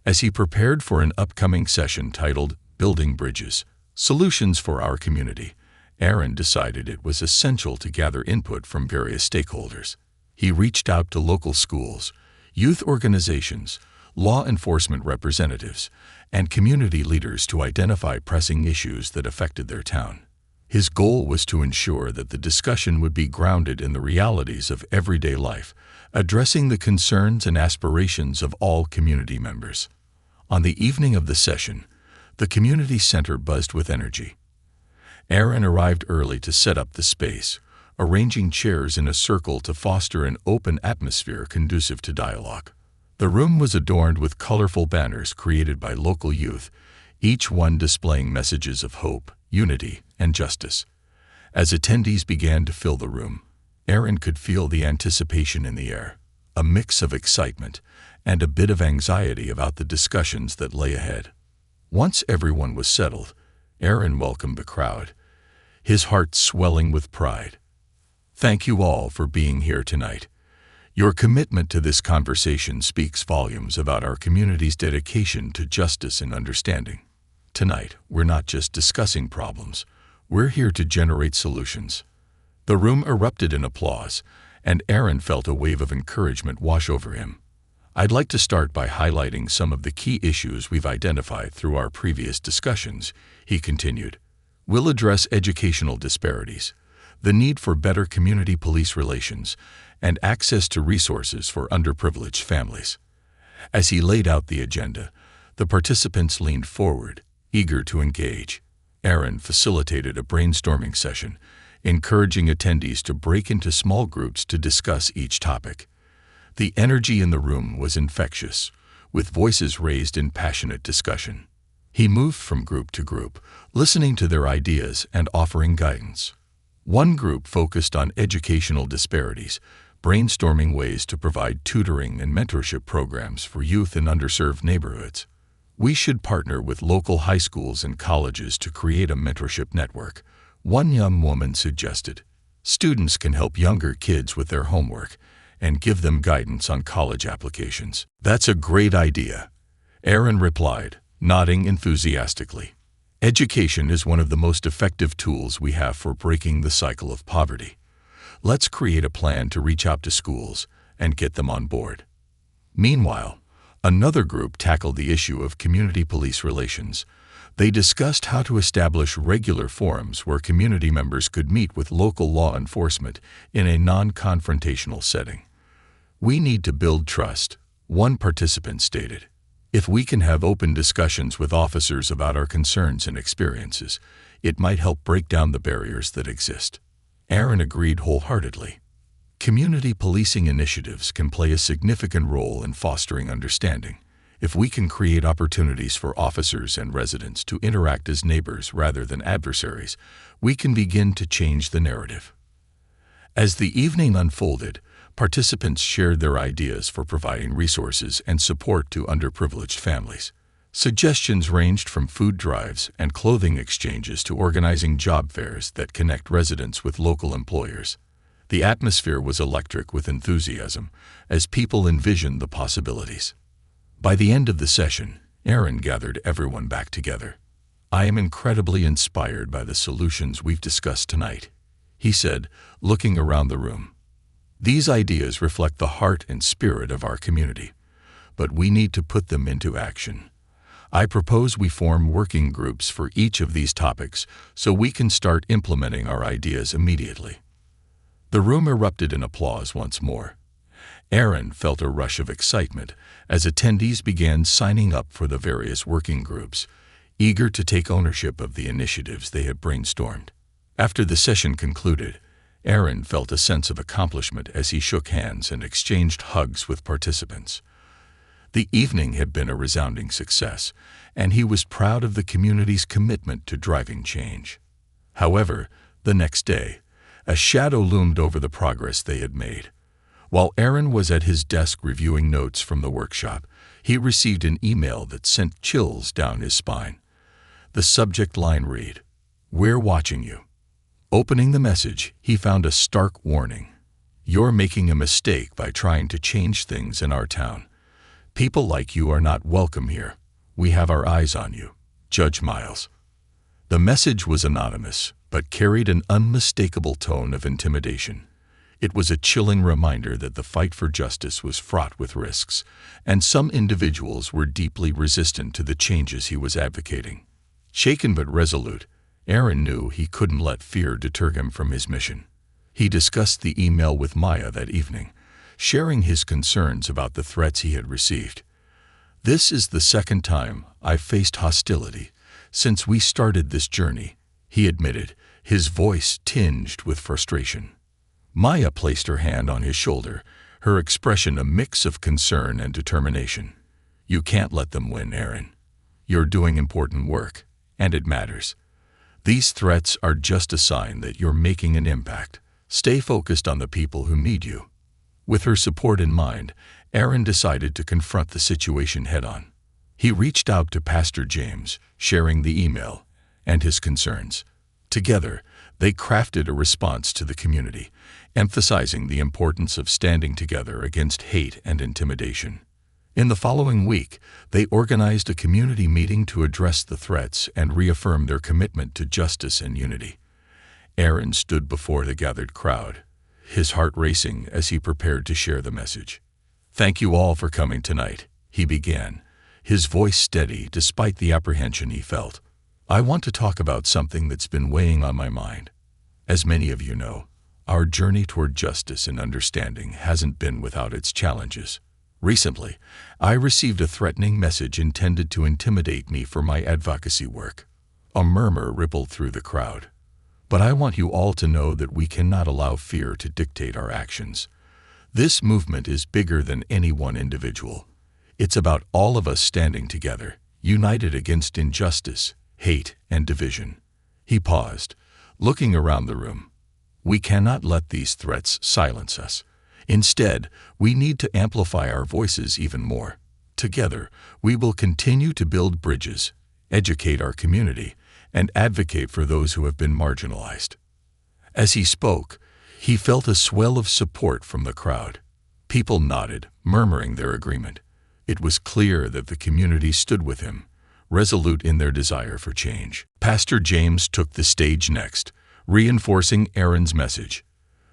As he prepared for an upcoming session titled Building Bridges, Solutions for Our Community, Aaron decided it was essential to gather input from various stakeholders. He reached out to local schools, youth organizations, law enforcement representatives, and community leaders to identify pressing issues that affected their town. His goal was to ensure that the discussion would be grounded in the realities of everyday life, addressing the concerns and aspirations of all community members. On the evening of the session, the community center buzzed with energy. Aaron arrived early to set up the space, arranging chairs in a circle to foster an open atmosphere conducive to dialogue. The room was adorned with colorful banners created by local youth, each one displaying messages of hope, unity, and justice. As attendees began to fill the room, Aaron could feel the anticipation in the air, a mix of excitement and a bit of anxiety about the discussions that lay ahead. Once everyone was settled, Aaron welcomed the crowd, his heart swelling with pride. Thank you all for being here tonight. Your commitment to this conversation speaks volumes about our community's dedication to justice and understanding. Tonight, we're not just discussing problems, we're here to generate solutions. The room erupted in applause, and Aaron felt a wave of encouragement wash over him. I'd like to start by highlighting some of the key issues we've identified through our previous discussions, he continued. We'll address educational disparities, the need for better community police relations, and access to resources for underprivileged families. As he laid out the agenda, the participants leaned forward, eager to engage. Aaron facilitated a brainstorming session, encouraging attendees to break into small groups to discuss each topic. The energy in the room was infectious, with voices raised in passionate discussion. He moved from group to group, listening to their ideas and offering guidance. One group focused on educational disparities, brainstorming ways to provide tutoring and mentorship programs for youth in underserved neighborhoods. We should partner with local high schools and colleges to create a mentorship network, one young woman suggested. Students can help younger kids with their homework and give them guidance on college applications. That's a great idea, Aaron replied, nodding enthusiastically. Education is one of the most effective tools we have for breaking the cycle of poverty. Let's create a plan to reach out to schools and get them on board. Meanwhile, Another group tackled the issue of community-police relations. They discussed how to establish regular forums where community members could meet with local law enforcement in a non-confrontational setting. "We need to build trust," one participant stated. "If we can have open discussions with officers about our concerns and experiences, it might help break down the barriers that exist." Aaron agreed wholeheartedly. Community policing initiatives can play a significant role in fostering understanding. If we can create opportunities for officers and residents to interact as neighbors rather than adversaries, we can begin to change the narrative. As the evening unfolded, participants shared their ideas for providing resources and support to underprivileged families. Suggestions ranged from food drives and clothing exchanges to organizing job fairs that connect residents with local employers. The atmosphere was electric with enthusiasm as people envisioned the possibilities. By the end of the session, Aaron gathered everyone back together. "I am incredibly inspired by the solutions we've discussed tonight," he said, looking around the room. "These ideas reflect the heart and spirit of our community, but we need to put them into action. I propose we form working groups for each of these topics so we can start implementing our ideas immediately." The room erupted in applause once more. Aaron felt a rush of excitement as attendees began signing up for the various working groups, eager to take ownership of the initiatives they had brainstormed. After the session concluded, Aaron felt a sense of accomplishment as he shook hands and exchanged hugs with participants. The evening had been a resounding success, and he was proud of the community's commitment to driving change. However, the next day, a shadow loomed over the progress they had made. While Aaron was at his desk reviewing notes from the workshop, he received an email that sent chills down his spine. The subject line read, "We're watching you." Opening the message, he found a stark warning. "You're making a mistake by trying to change things in our town. People like you are not welcome here. We have our eyes on you. Judge Miles." The message was anonymous, but carried an unmistakable tone of intimidation. It was a chilling reminder that the fight for justice was fraught with risks, and some individuals were deeply resistant to the changes he was advocating. Shaken but resolute, Aaron knew he couldn't let fear deter him from his mission. He discussed the email with Maya that evening, sharing his concerns about the threats he had received. "This is the second time I've faced hostility since we started this journey," he admitted, his voice tinged with frustration. Maya placed her hand on his shoulder, her expression a mix of concern and determination. "You can't let them win, Aaron. You're doing important work, and it matters. These threats are just a sign that you're making an impact. Stay focused on the people who need you." With her support in mind, Aaron decided to confront the situation head-on. He reached out to Pastor James, sharing the email and his concerns. Together, they crafted a response to the community, emphasizing the importance of standing together against hate and intimidation. In the following week, they organized a community meeting to address the threats and reaffirm their commitment to justice and unity. Aaron stood before the gathered crowd, his heart racing as he prepared to share the message. "Thank you all for coming tonight," he began, his voice steady despite the apprehension he felt. "I want to talk about something that's been weighing on my mind. As many of you know, our journey toward justice and understanding hasn't been without its challenges. Recently, I received a threatening message intended to intimidate me for my advocacy work." A murmur rippled through the crowd. "But I want you all to know that we cannot allow fear to dictate our actions. This movement is bigger than any one individual. It's about all of us standing together, united against injustice, hate, and division." He paused, looking around the room. "We cannot let these threats silence us. Instead, we need to amplify our voices even more. Together, we will continue to build bridges, educate our community, and advocate for those who have been marginalized." As he spoke, he felt a swell of support from the crowd. People nodded, murmuring their agreement. It was clear that the community stood with him, resolute in their desire for change. Pastor James took the stage next, reinforcing Aaron's message.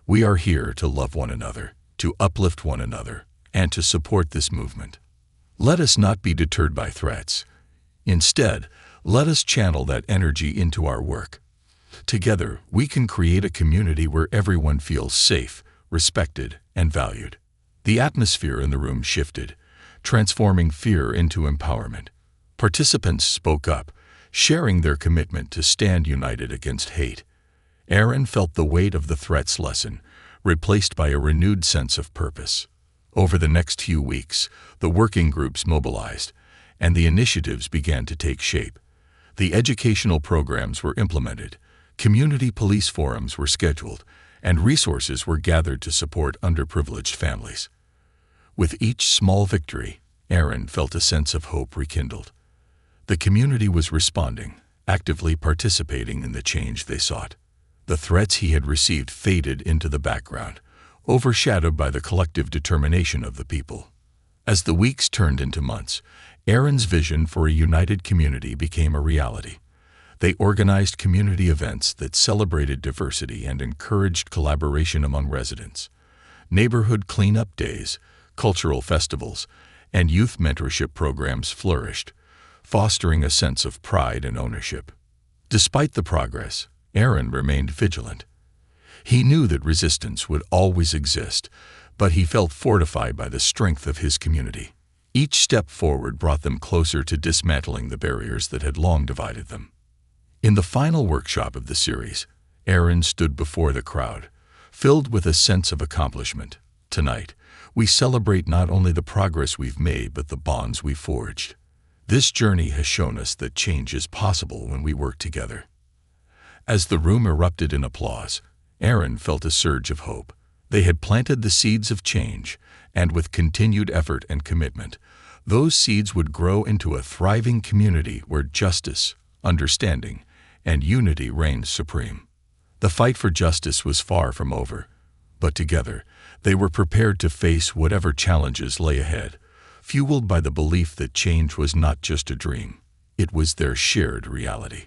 "We are here to love one another, to uplift one another, and to support this movement." Let us not be deterred by threats. Instead, let us channel that energy into our work. Together, we can create a community where everyone feels safe, respected, and valued. The atmosphere in the room shifted, transforming fear into empowerment. Participants spoke up, sharing their commitment to stand united against hate. Aaron felt the weight of the threats lessen, replaced by a renewed sense of purpose. Over the next few weeks, the working groups mobilized, and the initiatives began to take shape. The educational programs were implemented, community police forums were scheduled, and resources were gathered to support underprivileged families. With each small victory, Aaron felt a sense of hope rekindled. The community was responding, actively participating in the change they sought. The threats he had received faded into the background, overshadowed by the collective determination of the people. As the weeks turned into months, Aaron's vision for a united community became a reality. They organized community events that celebrated diversity and encouraged collaboration among residents. Neighborhood cleanup days, cultural festivals, and youth mentorship programs flourished, fostering a sense of pride and ownership. Despite the progress, Aaron remained vigilant. He knew that resistance would always exist, but he felt fortified by the strength of his community. Each step forward brought them closer to dismantling the barriers that had long divided them. In the final workshop of the series, Aaron stood before the crowd, filled with a sense of accomplishment. Tonight, we celebrate not only the progress we've made but the bonds we've forged. This journey has shown us that change is possible when we work together. As the room erupted in applause, Aaron felt a surge of hope. They had planted the seeds of change, and with continued effort and commitment, those seeds would grow into a thriving community where justice, understanding, and unity reigned supreme. The fight for justice was far from over, but together, they were prepared to face whatever challenges lay ahead, fueled by the belief that change was not just a dream, it was their shared reality.